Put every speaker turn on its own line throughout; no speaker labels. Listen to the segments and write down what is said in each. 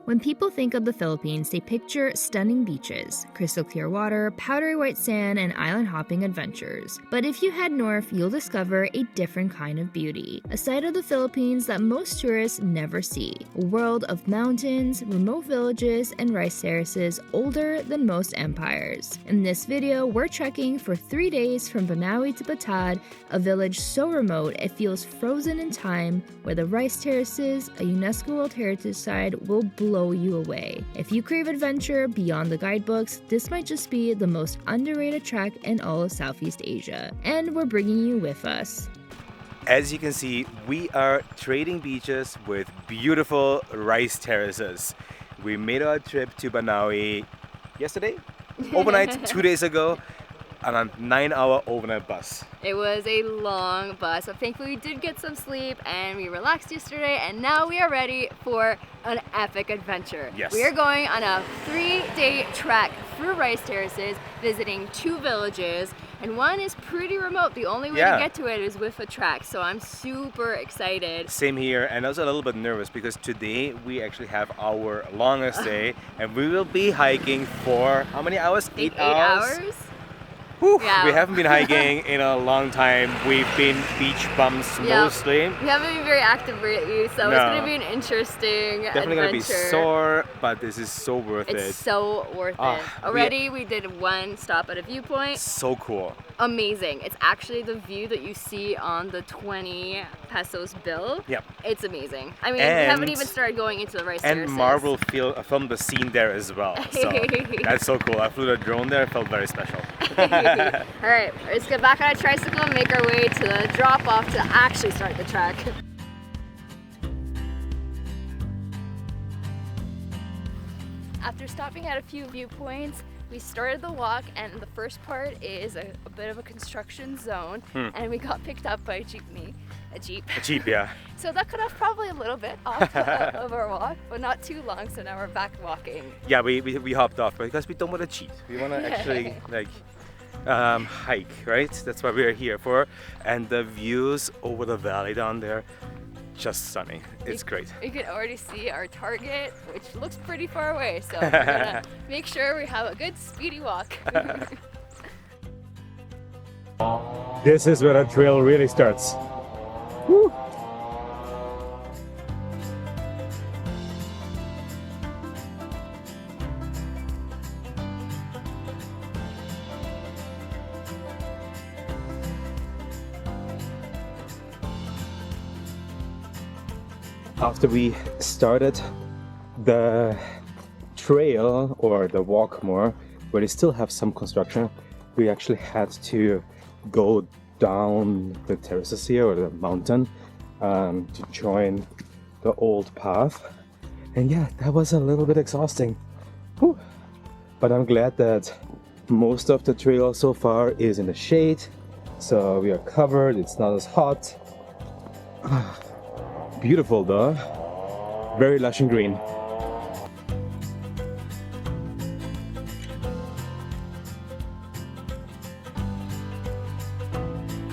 When people think of the Philippines, they picture stunning beaches, crystal clear water, powdery white sand, and island hopping adventures. But if you head north, you'll discover a different kind of beauty. A side of the Philippines that most tourists never see. A world of mountains, remote villages, and rice terraces older than most empires. In this video, we're trekking for 3 days from Banaue to Batad, a village so remote it feels frozen in time, where the rice terraces, a UNESCO World Heritage Site, will blow you away. If you crave adventure beyond the guidebooks, this might just be the most underrated trek in all of Southeast Asia. And we're bringing you with us.
As you can see, we are trading beaches with beautiful rice terraces. We made our trip to Banaue yesterday, overnight, 2 days ago, on a 9-hour overnight bus.
It was a long bus, but thankfully we did get some sleep and we relaxed yesterday, and now we are ready for an epic adventure.
Yes.
We are going on a 3-day trek through rice terraces, visiting 2 villages, and one is pretty remote. The only way to get to it is with a trek, so I'm super excited.
Same here, and I was a little bit nervous because today we actually have our longest day, and we will be hiking for how many hours? 8 hours?
8 hours?
Whew,
yeah.
We haven't been hiking in a long time. We've been beach bums mostly.
We haven't been very active lately, so it's going to be an interesting
Definitely going to be sore, but this is so worth it.
It's so worth it. Already we did 1 stop at a viewpoint.
So cool.
Amazing. It's actually the view that you see on the 20 pesos bill.
Yep.
It's amazing. I mean, we haven't even started going into the rice terraces.
And Marvel filmed the scene there as well. So that's so cool. I flew the drone there. It felt very special.
Alright, let's get back on a tricycle and make our way to the drop-off to actually start the trek. After stopping at a few viewpoints, we started the walk, and the first part is a bit of a construction zone, and we got picked up by a jeep.
A jeep, yeah.
So that cut off probably a little bit off of our walk, but not too long, so now we're back walking.
Yeah, we hopped off because we don't want to cheat. We want to actually hike, right? That's what we're here for. And the views over the valley down there, just stunning. It's great.
You can already see our target, which looks pretty far away, so we're gonna make sure we have a good speedy walk.
This is where the trail really starts. Woo. After we started the trail, or the walk more, where they still have some construction, we actually had to go down the terraces here, or the mountain, to join the old path. And yeah, that was a little bit exhausting. Whew. But I'm glad that most of the trail so far is in the shade, so we are covered, it's not as hot. Beautiful though, very lush and green.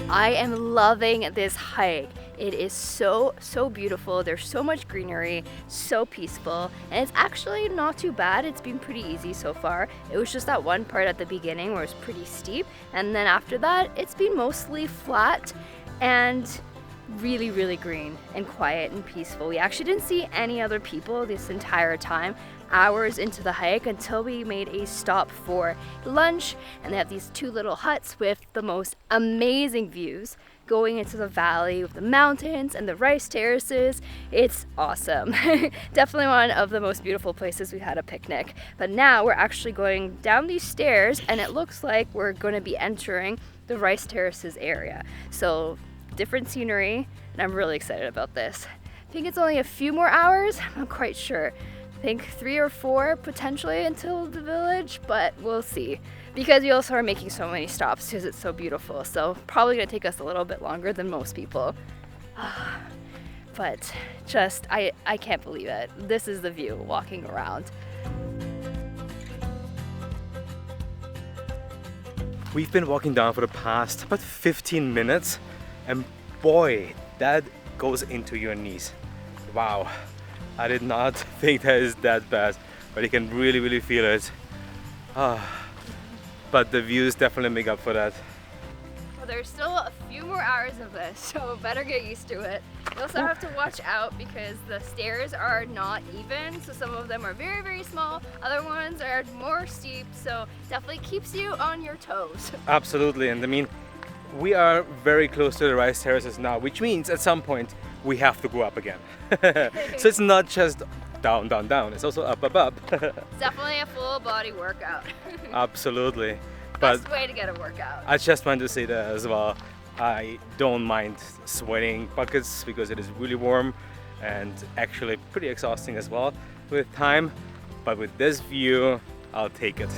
I am loving this hike. It is so beautiful. There's so much greenery, so peaceful, and it's actually not too bad. It's been pretty easy so far. It was just that one part at the beginning where it's pretty steep, and then after that it's been mostly flat and really green and quiet and peaceful. We actually didn't see any other people this entire time, hours into the hike, until we made a stop for lunch, and they have these 2 little huts with the most amazing views going into the valley with the mountains and the rice terraces. It's awesome. Definitely one of the most beautiful places we've had a picnic. But now we're actually going down these stairs, and it looks like we're going to be entering the rice terraces area. So different scenery, and I'm really excited about this. I think it's only a few more hours, I'm not quite sure. I think 3 or 4 potentially until the village, but we'll see. Because we also are making so many stops because it's so beautiful, so probably gonna take us a little bit longer than most people. But just, I can't believe it. This is the view walking around.
We've been walking down for the past about 15 minutes, and boy, that goes into your knees. Wow. I did not think that is that bad, but you can really feel it. But the views definitely make up for that.
Well, there's still a few more hours of this, so better get used to it. You also have to watch out because the stairs are not even, so some of them are very small, other ones are more steep, so definitely keeps you on your toes.
Absolutely, and I mean, we are very close to the rice terraces now, which means at some point we have to go up again. So it's not just down, it's also up.
It's definitely a full body workout.
Absolutely.
Best way to get a workout.
I just want to say that as well. I don't mind sweating buckets because it is really warm and actually pretty exhausting as well with time. But with this view, I'll take it.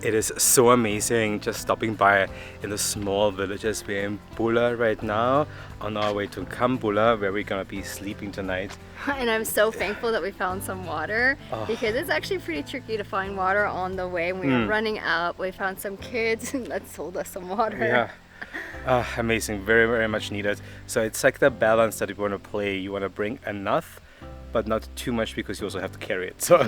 It is so amazing just stopping by in the small villages. We're in Pula right now on our way to Kambulo, where we're gonna be sleeping tonight.
And I'm so thankful that we found some water because it's actually pretty tricky to find water on the way. We were running up, we found some kids that sold us some water.
Yeah, amazing, very much needed. So it's like the balance that you want to play. You want to bring enough, but not too much because you also have to carry it. So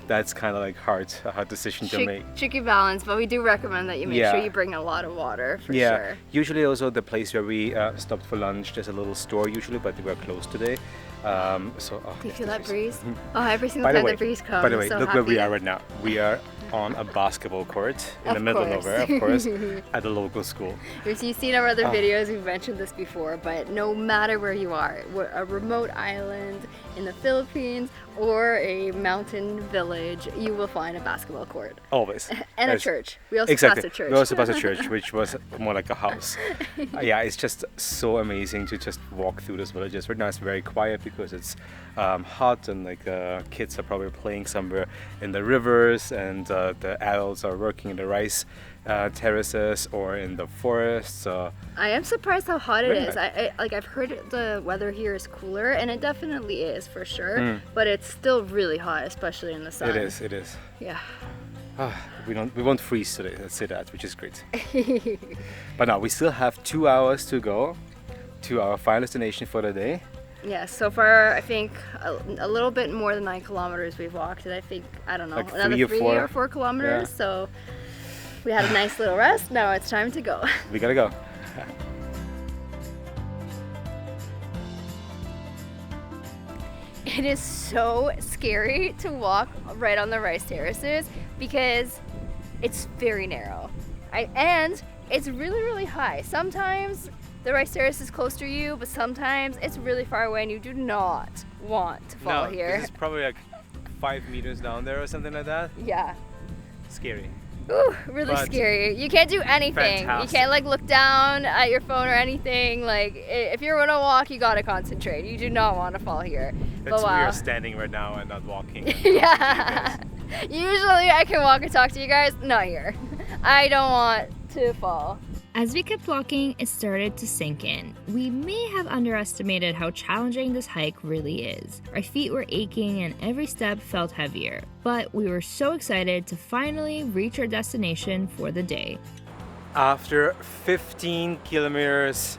that's kind of like a hard decision to make.
Tricky balance, but we do recommend that you make sure you bring a lot of water for sure.
Usually also the place where we stopped for lunch, there's a little store usually, but we were closed today.
Do you feel that breeze? Oh, every single time the breeze comes.
By the way,
so
look
happy.
where we are right now. We are on a basketball court in the middle of nowhere, of course, at a local school.
If you've seen our other videos, we've mentioned this before, but no matter where you are, a remote island in the Philippines or a mountain village, you will find a basketball court.
Always.
And a church. We also passed a church.
We also passed a church, which was more like a house. Yeah, it's just so amazing to just walk through those villages. Right now it's very quiet because it's hot and like kids are probably playing somewhere in the rivers and the adults are working in the rice terraces or in the forests.
I am surprised how hot it is. I've heard the weather here is cooler, and it definitely is for sure. But it's still really hot, especially in the sun.
It is.
Yeah.
We won't freeze today. Let's say that, which is great. But now we still have 2 hours to go to our final destination for the day.
Yeah, so far I think a little bit more than 9 kilometers we've walked, and I think, I don't know,
like
another 3 or 4 kilometers. Yeah. So we had a nice little rest. Now it's time to go.
We gotta go.
It is so scary to walk right on the rice terraces because it's very narrow. And it's really high. Sometimes the rice terrace is close to you, but sometimes it's really far away and you do not want to fall here.
This is probably like 5 meters down there or something like that.
Yeah.
Scary.
Ooh, really scary. You can't do anything.
Fantastic.
You can't like look down at your phone or anything. Like if you're gonna walk, you gotta concentrate. You do not want to fall here.
That's why we are standing right now and not walking.
Yeah. Usually I can walk and talk to you guys. Not here. I don't want to fall.
As we kept walking, it started to sink in. We may have underestimated how challenging this hike really is. Our feet were aching and every step felt heavier. But we were so excited to finally reach our destination for the day.
After 15 kilometers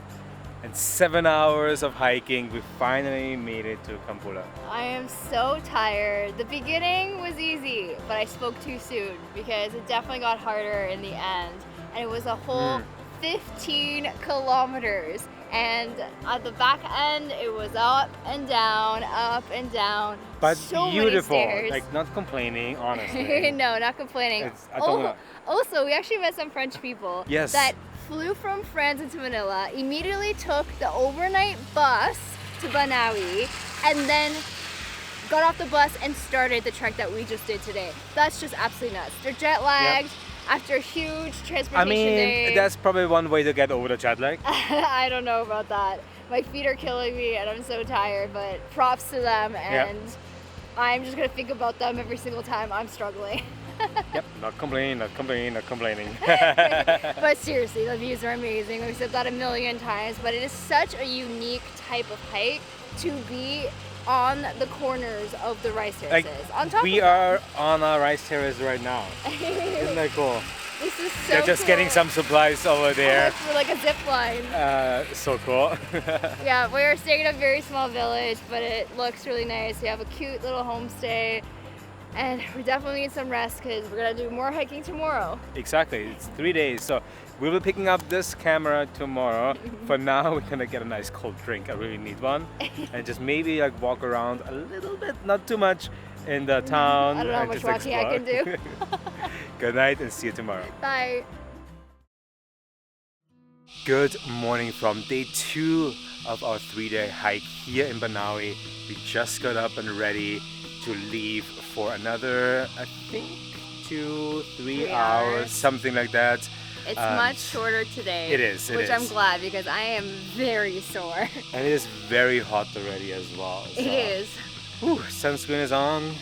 and 7 hours of hiking, we finally made it to Kambulo.
I am so tired. The beginning was easy, but I spoke too soon because it definitely got harder in the end. And it was a whole 15 kilometers. And at the back end, it was up and down.
But
so
beautiful,
many stairs.
like not complaining, honestly.
No, not complaining. Also, we actually met some French people that flew from France into Manila, immediately took the overnight bus to Banaue, and then got off the bus and started the trek that we just did today. That's just absolutely nuts. They're jet lagged. After a huge transportation day.
That's probably one way to get over the jet lag.
I don't know about that. My feet are killing me and I'm so tired, but props to them, and I'm just gonna think about them every single time I'm struggling.
Not complaining.
But seriously, the views are amazing. We've said that a million times, but it is such a unique type of hike to be on the corners of the rice terraces.
We are on our rice terrace right now. Isn't that cool?
This is so
They're just
cool.
getting some supplies over there.
For like a zip line.
So cool.
Yeah, we are staying in a very small village, but it looks really nice. We have a cute little homestay, and we definitely need some rest because we're gonna do more hiking tomorrow.
Exactly, it's 3 days. So we'll be picking up this camera tomorrow. For now, we're gonna get a nice cold drink. I really need one. And just maybe like walk around a little bit, not too much, in the town.
I don't know how much walking I can do.
Good night and see you tomorrow.
Bye.
Good morning from day 2 of our 3-day hike here in Banaue. We just got up and ready to leave for another, I think, 2-3 hours, something like that.
It's much shorter today.
It is.
Which I'm glad because I am very sore.
And it is very hot already as well. So.
It is.
Whew, sunscreen is on,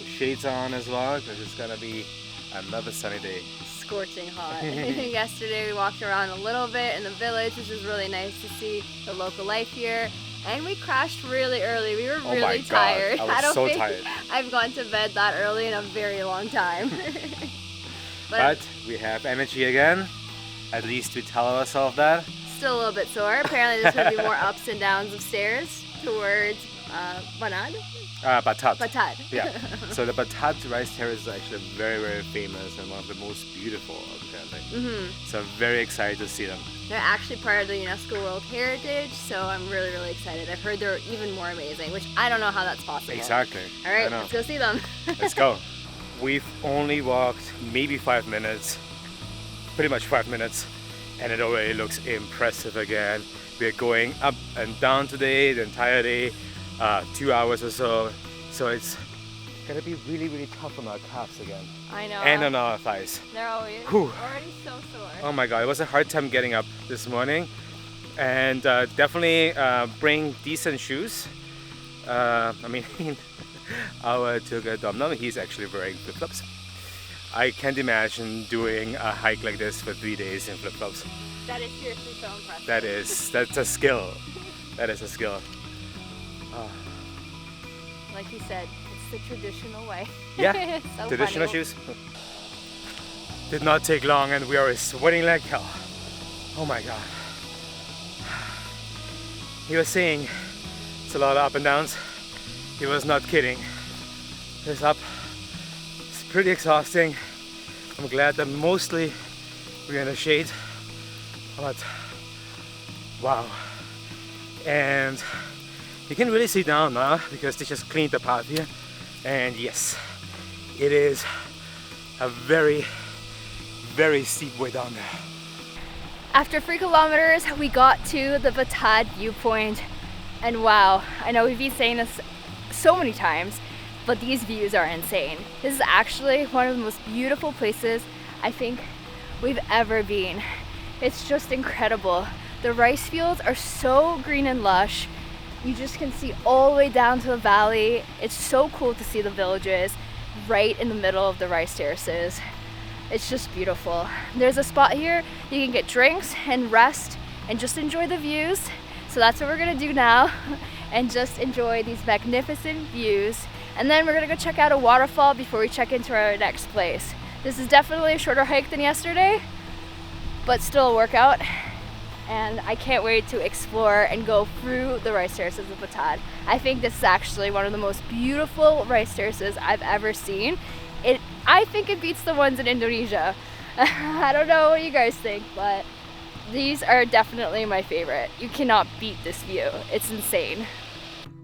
shades on as well, because it's gonna be another sunny day.
Scorching hot. Yesterday we walked around a little bit in the village, which was really nice to see the local life here. And we crashed really early. We were really tired.
I was so
think
tired.
I've gone to bed that early in a very long time.
But we have energy again. At least we tell ourselves that.
Still a little bit sore. Apparently there's going to be more ups and downs of stairs towards Batad.
Batad. Yeah. So the Batad rice terrace is actually very, very famous and one of the most beautiful, apparently. So I'm very excited to see them.
They're actually part of the UNESCO World Heritage, so I'm really, really excited. I've heard they're even more amazing, which I don't know how that's possible.
Exactly.
All right, let's go see them.
Let's go. We've only walked maybe 5 minutes, pretty much 5 minutes, and it already looks impressive again. We're going up and down today, the entire day, 2 hours or so. So it's gonna be really, really tough on our calves again.
I know.
And on our thighs.
They're already so sore.
Oh my God, it was a hard time getting up this morning. And definitely bring decent shoes. I mean, our tour guide Domnall, he's actually wearing flip-flops. I can't imagine doing a hike like this for 3 days in flip-flops.
That is seriously so impressive.
That's a skill. That is a skill.
Like you said, it's the traditional way.
Yeah,
so
traditional
funny.
shoes. Did not take long and we are sweating like hell. Oh my God. He was saying it's a lot of up and downs. He was not kidding. This up, it's pretty exhausting. I'm glad that mostly we're in the shade, but wow. And you can really see down now because they just cleaned the path here. And yes, it is a very, very steep way down there.
After 3 kilometers, we got to the Batad viewpoint. And wow, I know we've been saying this so many times, but these views are insane. This is actually one of the most beautiful places I think we've ever been. It's just incredible. The rice fields are so green and lush. You just can see all the way down to the valley. It's so cool to see the villages right in the middle of the rice terraces. It's just beautiful. There's a spot here you can get drinks and rest and just enjoy the views. So that's what we're gonna do now and just enjoy these magnificent views. And then we're gonna go check out a waterfall before we check into our next place. This is definitely a shorter hike than yesterday, but still a workout. And I can't wait to explore and go through the rice terraces of Batad. I think this is actually one of the most beautiful rice terraces I've ever seen. I think it beats the ones in Indonesia. I don't know what you guys think, but these are definitely my favorite. You cannot beat this view. It's insane.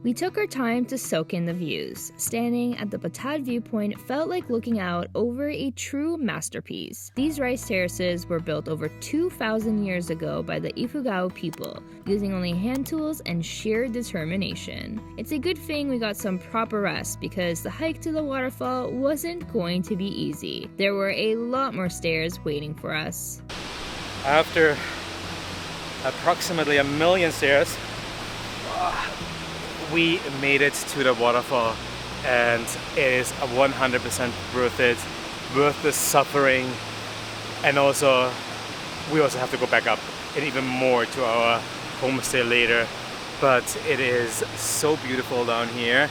We took our time to soak in the views. Standing at the Batad viewpoint felt like looking out over a true masterpiece. These rice terraces were built over 2,000 years ago by the Ifugao people, using only hand tools and sheer determination. It's a good thing we got some proper rest because the hike to the waterfall wasn't going to be easy. There were a lot more stairs waiting for us.
After approximately 1 million stairs, we made it to the waterfall, and it is 100% worth it, worth the suffering. And also, we also have to go back up and even more to our homestay later. But it is so beautiful down here.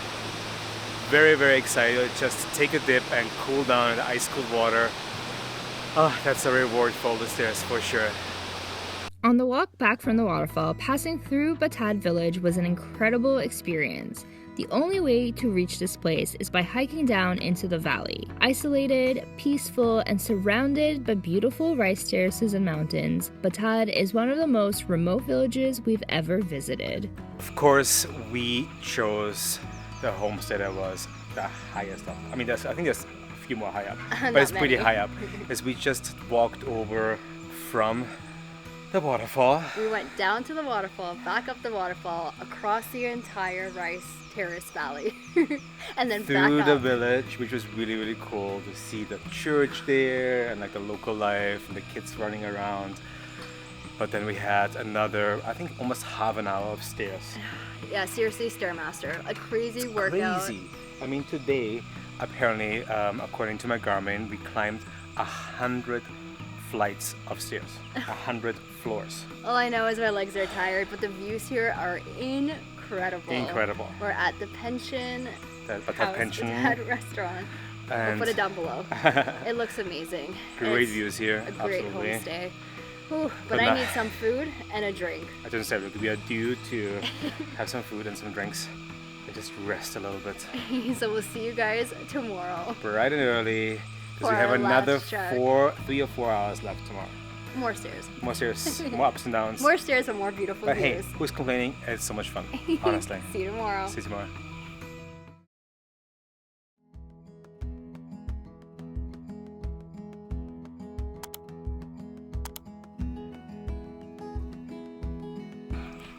Very, very excited. Just take a dip and cool down in the ice cold water. Oh, that's a reward for all the stairs for sure.
On the walk back from the waterfall, passing through Batad village was an incredible experience. The only way to reach this place is by hiking down into the valley. Isolated, peaceful, and surrounded by beautiful rice terraces and mountains, Batad is one of the most remote villages we've ever visited.
Of course, we chose the homestay that was the highest up. I mean, I think there's a few more high up, but it's pretty high up. As we just walked over from the waterfall.
We went down to the waterfall, back up the waterfall, across the entire rice terrace valley, and then back
through
up.
the village, which was really, really cool to see the church there and like the local life and the kids running around. But then we had another, I think, almost half an hour of stairs.
Yeah, seriously, Stairmaster, a crazy workout.
Crazy. I mean, today, apparently, according to my Garmin, we climbed 100 flights of stairs, 100 floors.
All I know is my legs are tired, but the views here are incredible.
Incredible.
We're at the pension,
The Batad pension.
Batad restaurant.
And
We'll put it down below. It looks amazing.
great
It's
views here.
a great
Absolutely.
homestay. Whew, but
But
I
no-
need some food and a drink.
I didn't say we are due to have some food and some drinks and just rest a little bit.
So we'll see you guys tomorrow.
Bright and early, because
For
we have
our
another
last trek.
3 or 4 hours left tomorrow.
More stairs.
More stairs, more ups and downs.
More stairs and more beautiful
But hey,
views.
who's complaining? It's so much fun, honestly.
See you tomorrow.
See you tomorrow.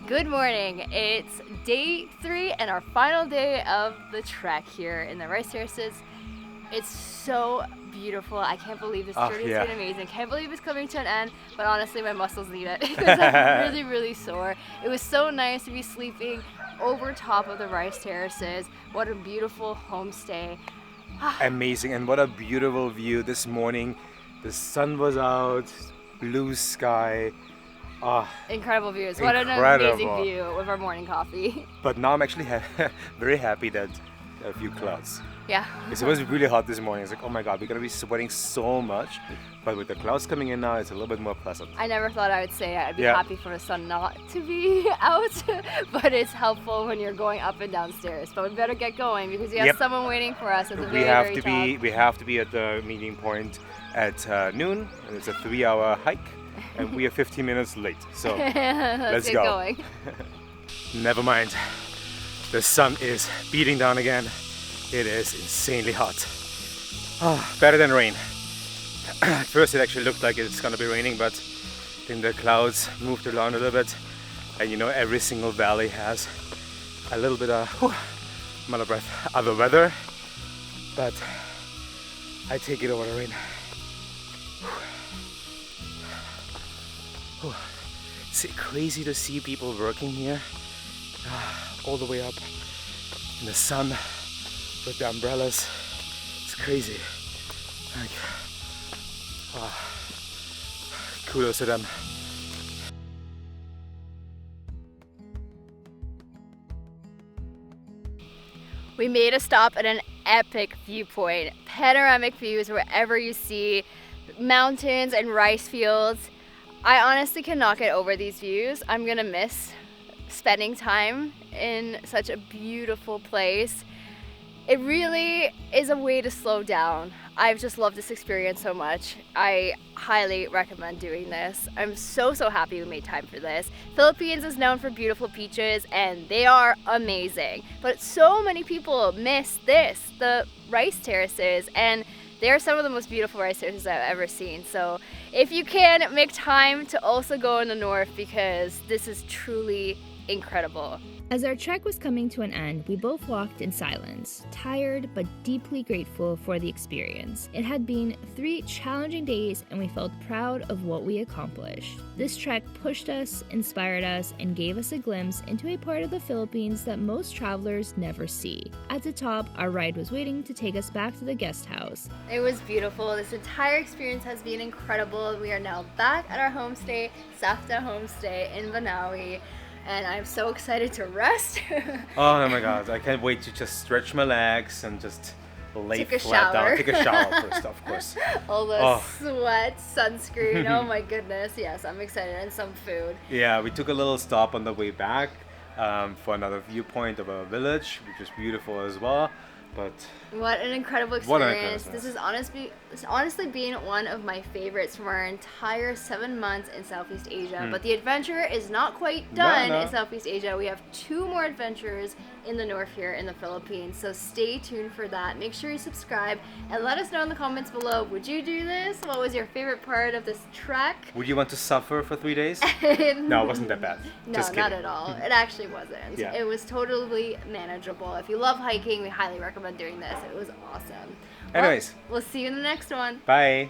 Good morning. It's day 3 and our final day of the trek here in the rice terraces. It's so beautiful. I can't believe this
Oh,
journey
yeah.
has been amazing. Can't believe it's coming to an end, but honestly my muscles need it because I'm really, really sore. It was so nice to be sleeping over top of the rice terraces. What a beautiful homestay.
Amazing, and what a beautiful view this morning. The sun was out, blue sky. Ah,
Incredible views. What an
Incredible.
amazing view with our morning coffee.
but now I'm actually very happy that there are a few clouds.
Yeah.
It was really hot this morning. It's like, oh my god, we're gonna be sweating so much. But with the clouds coming in now, it's a little bit more pleasant.
I never thought I would say I'd be
Yeah.
happy for the sun not to be out, but it's helpful when you're going up and down stairs. But we better get going because we have
Yep.
someone waiting for us at the
We
very,
have
very
to
top.
be at the meeting point at noon, and it's a 3-hour hike, and we are 15 minutes late. So
Let's get
go.
going.
never mind. The sun is beating down again. It is insanely hot. Ah, better than rain. At first it actually looked like it's gonna be raining, but then the clouds moved around a little bit. And you know, every single valley has a little bit of, I'm out of breath, other weather. But I take it over the rain. It's crazy to see people working here, all the way up in the sun with the umbrellas. It's crazy. Like, kudos to them.
We made a stop at an epic viewpoint. Panoramic views wherever you see mountains and rice fields. I honestly cannot get over these views. I'm gonna miss spending time in such a beautiful place. It really is a way to slow down. I've just loved this experience so much. I highly recommend doing this. I'm so happy we made time for this. Philippines is known for beautiful beaches and they are amazing. But so many people miss this, the rice terraces, and they're some of the most beautiful rice terraces I've ever seen. So if you can, make time to also go in the north because this is truly incredible.
As our trek was coming to an end, we both walked in silence, tired but deeply grateful for the experience. It had been 3 challenging days and we felt proud of what we accomplished. This trek pushed us, inspired us, and gave us a glimpse into a part of the Philippines that most travelers never see. At the top, our ride was waiting to take us back to the guest house.
It was beautiful. This entire experience has been incredible. We are now back at our homestay, Safta Homestay in Banaue. And I'm so excited to rest.
Oh my god, I can't wait to just stretch my legs and just lay
Take a
flat down,
shower.
take a shower first, of course.
All the
Oh.
sweat, sunscreen. Oh my goodness. Yes, I'm excited. And some food.
Yeah, we took a little stop on the way back for another viewpoint of a village, which was beautiful as well. But
What an incredible
What an
experience.
incredible
This is honestly been one of my favorites from our entire 7 months in Southeast Asia. But the adventure is not quite done
no.
in Southeast Asia. We have 2 more adventures in the north here in the Philippines. So stay tuned for that. Make sure you subscribe and let us know in the comments below. Would you do this? What was your favorite part of this trek?
would you want to suffer for 3 days? No, it wasn't that bad.
No,
Just
not
kidding.
at all. It actually wasn't.
Yeah.
It was totally manageable. If you love hiking, we highly recommend doing this. It was awesome. Well,
Anyways.
we'll see you in the next one.
Bye.